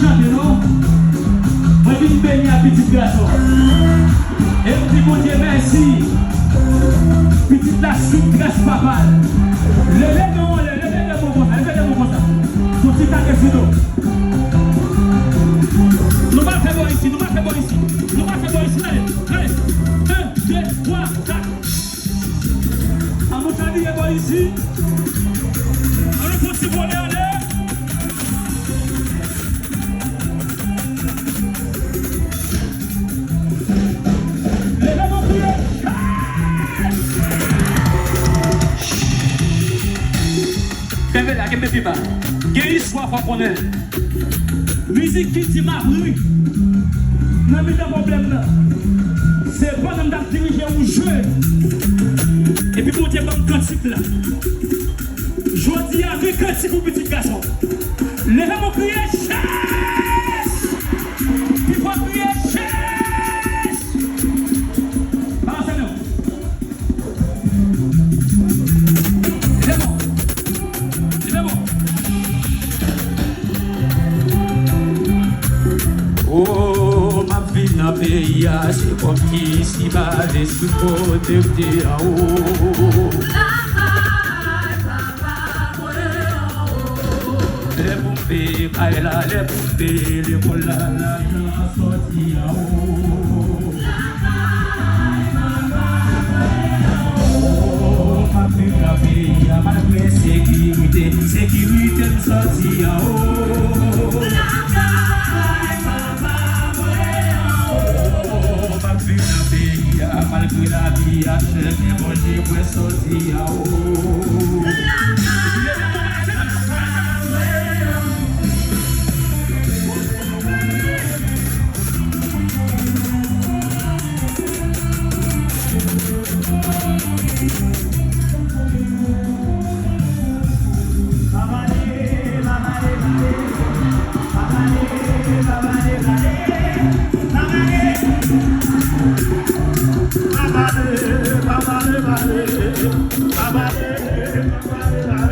chanter, non? Moi, je viens baigner à petit garçon. Et je dis, mon Dieu, merci. Petite la suite, grâce papa. Levez mon comme ça, levez mon comme ça. Tout petit taquet sur nous. Nous va faire bon ici, nous va faire bon ici. Nous va faire bon ici, allez, allez. 1, 2, 3, 4. À mon famille est bon ici. On est possible, allez, allez. Il y a une histoire qu'on connaît. Musique qui dit ma rue. Non, mais le problème là, c'est pas dans le diriger un jeu. Et puis, mon Dieu, comme cantique là. Je dis avec cantique pour petit garçon. Les gens vont crier chasse. Il faut crier chasse. Balancez nous. C'est bon. Oh, ma vie n'a pays, c'est comme qui s'y va, les supporter de haut. Les poupées, les poupées, les bolas, la sortie à haut. Oh, ma vie n'a pays, malgré sécurité, sécurité me sortie à haut. Malgré la vie, à chaque manger, pour sortir à haut. Bye.